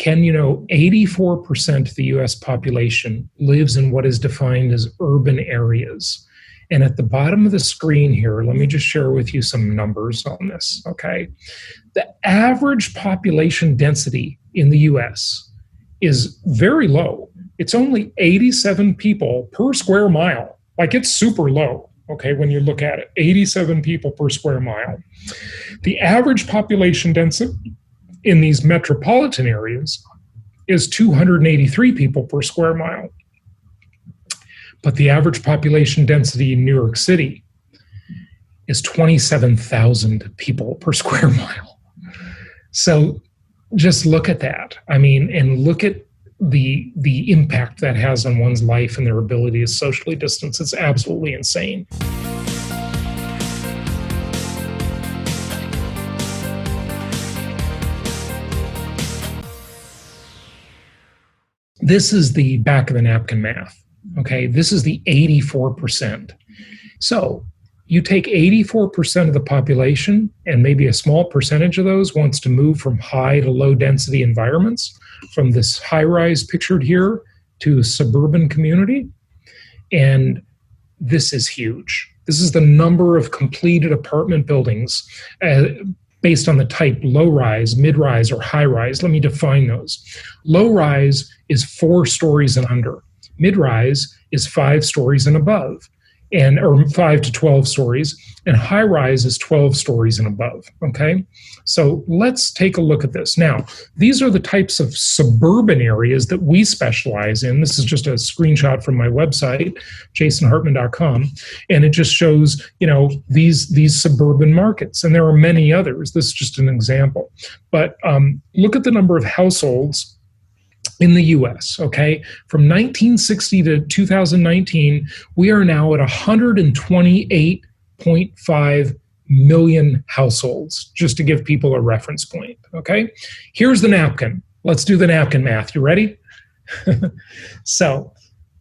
Ken, 84% of the US population lives in what is defined as urban areas. And at the bottom of the screen here, let me just share with you some numbers on this, okay? The average population density in the US is very low. It's only 87 people per square mile. Like, it's super low, okay, when you look at it, 87 people per square mile. The average population density in these metropolitan areas is 283 people per square mile. But the average population density in New York City is 27,000 people per square mile. So just look at that. I mean, and look at the impact that has on one's life and their ability to socially distance. It's absolutely insane. This is the back of the napkin math. Okay, this is the 84%. So you take 84% of the population, and maybe a small percentage of those wants to move from high to low density environments, from this high rise pictured here to a suburban community. And this is huge. This is the number of completed apartment buildings based on the type low rise, mid rise, or high rise. Let me define those. Low rise is 4 stories and under. Mid-rise is 5 stories and above, or 5 to 12 stories, and high-rise is 12 stories and above, okay? So let's take a look at this. Now, these are the types of suburban areas that we specialize in. This is just a screenshot from my website, jasonhartman.com, and it just shows, these suburban markets, and there are many others. This is just an example. But look at the number of households in the US, okay? From 1960 to 2019, we are now at 128.5 million households, just to give people a reference point, okay? Here's the napkin. Let's do the napkin math. You ready? So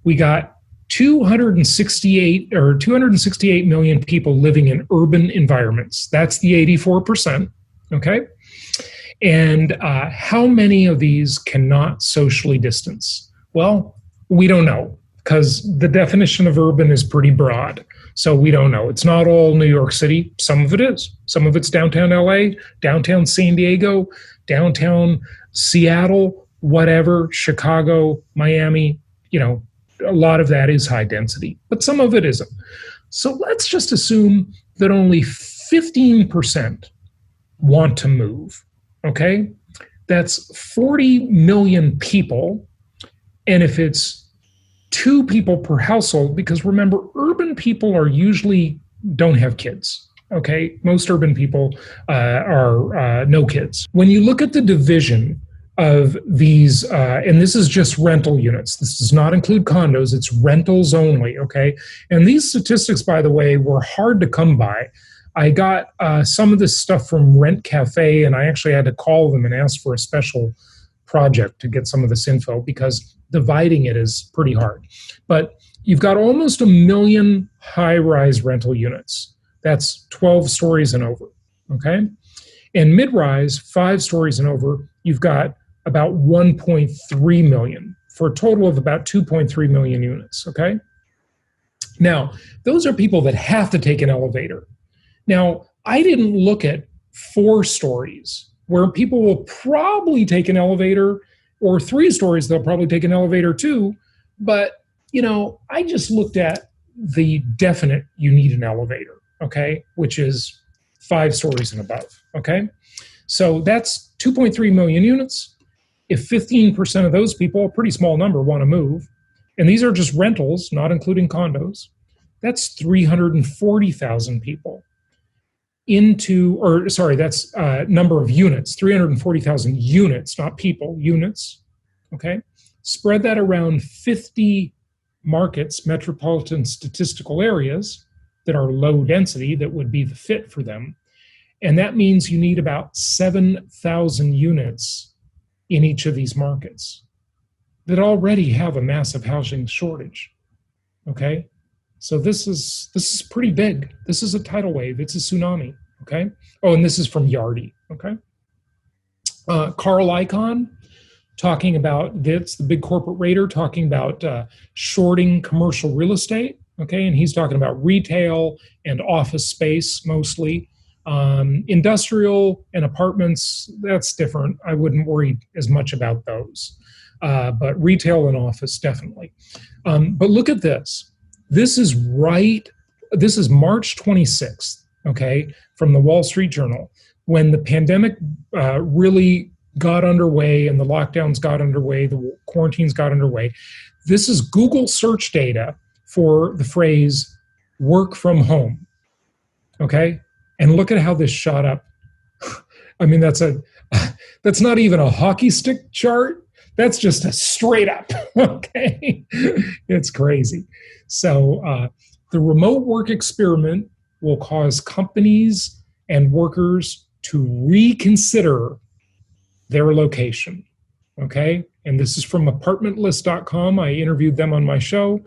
we got 268 million people living in urban environments. That's the 84%, okay? And how many of these cannot socially distance? Well, we don't know, because the definition of urban is pretty broad. So we don't know. It's not all New York City. Some of it is. Some of it's downtown LA, downtown San Diego, downtown Seattle, whatever, Chicago, Miami. A lot of that is high density, but some of it isn't. So let's just assume that only 15% want to move. Okay, that's 40 million people. And if it's 2 people per household, because remember, urban people don't have kids. Okay, most urban people are no kids. When you look at the division of these, and this is just rental units, this does not include condos, it's rentals only, okay? And these statistics, by the way, were hard to come by. I got some of this stuff from Rent Cafe, and I actually had to call them and ask for a special project to get some of this info, because dividing it is pretty hard. But you've got almost 1 million high-rise rental units. That's 12 stories and over, okay? And mid-rise, 5 stories and over, you've got about 1.3 million, for a total of about 2.3 million units, okay? Now, those are people that have to take an elevator. Now, I didn't look at 4 stories where people will probably take an elevator, or 3 stories they'll probably take an elevator too. But, I just looked at the definite you need an elevator, okay, which is 5 stories and above, okay? So that's 2.3 million units. If 15% of those people, a pretty small number, want to move, and these are just rentals, not including condos, that's 340,000 people. That's number of units, 340,000 units, not people, units, okay? Spread that around 50 markets, metropolitan statistical areas that are low density, that would be the fit for them. And that means you need about 7,000 units in each of these markets that already have a massive housing shortage, okay? So this is pretty big. This is a tidal wave. It's a tsunami, okay? Oh, and this is from Yardi, okay? Carl Icahn talking about that's the big corporate raider talking about shorting commercial real estate. Okay, and he's talking about retail and office space mostly. Industrial and apartments, that's different. I wouldn't worry as much about those. But retail and office, definitely. But look at this. This is March 26th, okay, from the Wall Street Journal, when the pandemic really got underway and the lockdowns got underway, the quarantines got underway. This is Google search data for the phrase work from home, okay? And look at how this shot up. I mean, that's not even a hockey stick chart. That's just a straight up, okay? It's crazy. So the remote work experiment will cause companies and workers to reconsider their location, okay? And this is from apartmentlist.com. I interviewed them on my show.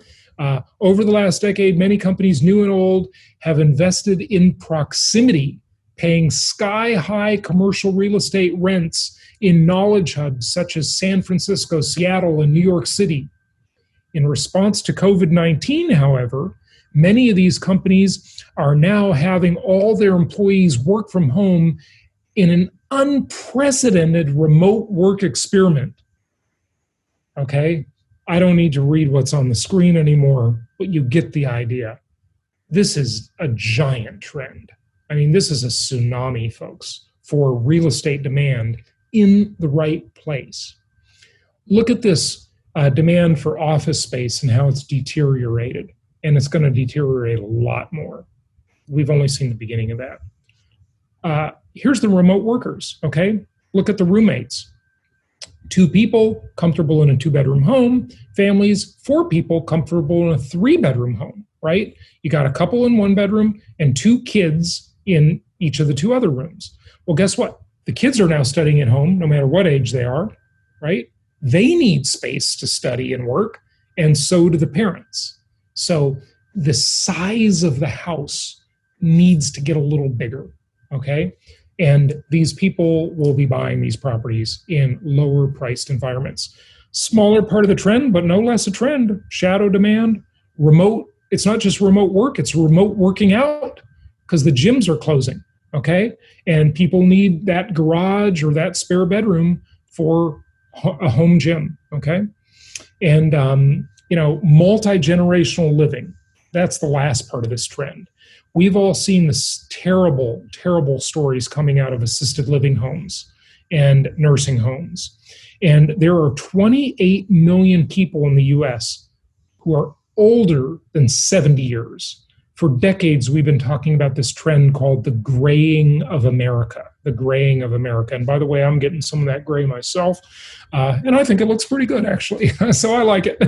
Over the last decade, many companies, new and old, have invested in proximity, paying sky-high commercial real estate rents in knowledge hubs such as San Francisco, Seattle, and New York City. In response to COVID-19, however, many of these companies are now having all their employees work from home in an unprecedented remote work experiment. Okay? I don't need to read what's on the screen anymore, but you get the idea. This is a giant trend. I mean, this is a tsunami, folks, for real estate demand in the right place. Look at this demand for office space and how it's deteriorated, and it's going to deteriorate a lot more. We've only seen the beginning of that. Here's the remote workers, okay? Look at the roommates. 2 people comfortable in a 2-bedroom home, families, 4 people comfortable in a 3-bedroom home, right? You got a couple in 1 bedroom and 2 kids in each of the 2 other rooms. Well, guess what? The kids are now studying at home, no matter what age they are, right? They need space to study and work, and so do the parents. So the size of the house needs to get a little bigger, okay? And these people will be buying these properties in lower priced environments. Smaller part of the trend, but no less a trend, shadow demand, remote. It's not just remote work, it's remote working out because the gyms are closing, okay? And people need that garage or that spare bedroom for a home gym, okay? And, multi-generational living. That's the last part of this trend. We've all seen this terrible, terrible stories coming out of assisted living homes and nursing homes. And there are 28 million people in the US who are older than 70 years. For decades, we've been talking about this trend called the graying of America, the graying of America. And by the way, I'm getting some of that gray myself. And I think it looks pretty good, actually. So I like it.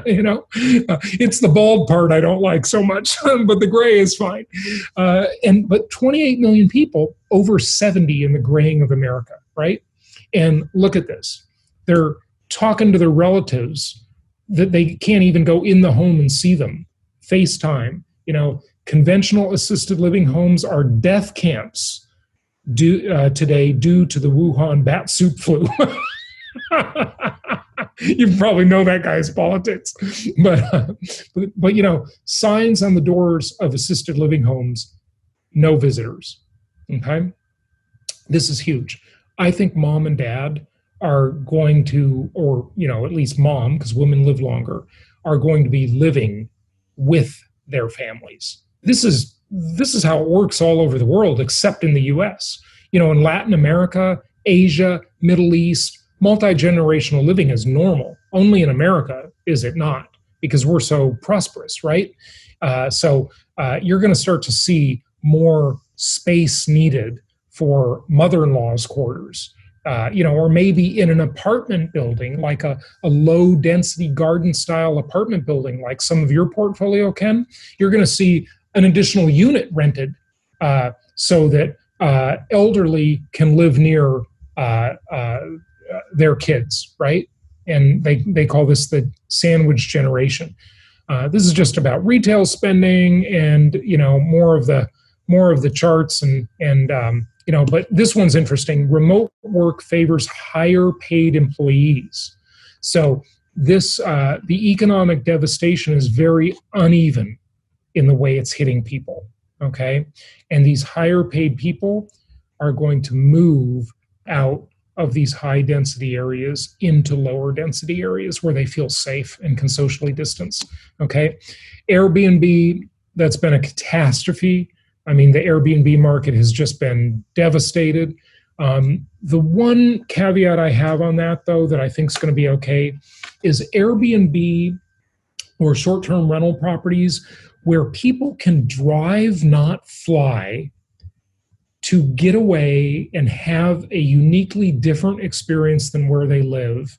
It's the bald part I don't like so much, but the gray is fine. But 28 million people over 70 in the graying of America, right? And look at this. They're talking to their relatives that they can't even go in the home and see them. FaceTime. Conventional assisted living homes are death camps today due to the Wuhan bat soup flu. You probably know that guy's politics. But signs on the doors of assisted living homes, no visitors. Okay? This is huge. I think mom and dad are going to, or at least mom, because women live longer, are going to be living with their families. This is how it works all over the world, except in the US. In Latin America, Asia, Middle East, multi-generational living is normal. Only in America is it not, because we're so prosperous, right? So you're going to start to see more space needed for mother-in-law's quarters, or maybe in an apartment building, like a low-density garden-style apartment building, like some of your portfolio, Ken. You're going to see an additional unit rented so that elderly can live near their kids, right? And they call this the sandwich generation. This is just about retail spending and more of the charts and But this one's interesting. Remote work favors higher paid employees. So the economic devastation is very uneven in the way it's hitting people. Okay. And these higher paid people are going to move out of these high density areas into lower density areas where they feel safe and can socially distance. Okay. Airbnb, that's been a catastrophe. I mean, the Airbnb market has just been devastated. The one caveat I have on that, though, that I think is going to be okay, is Airbnb or short-term rental properties where people can drive, not fly, to get away and have a uniquely different experience than where they live.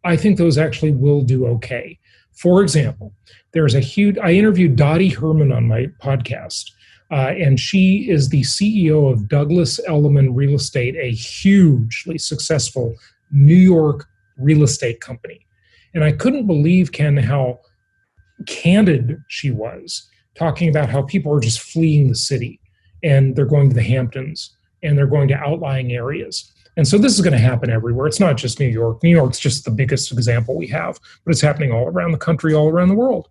I think those actually will do okay. For example, I interviewed Dottie Herman on my podcast, and she is the CEO of Douglas Elliman Real Estate, a hugely successful New York real estate company. And I couldn't believe, Ken, how candid she was, talking about how people are just fleeing the city and they're going to the Hamptons and they're going to outlying areas. And so this is going to happen everywhere. It's not just New York. New York's just the biggest example we have, but it's happening all around the country, all around the world.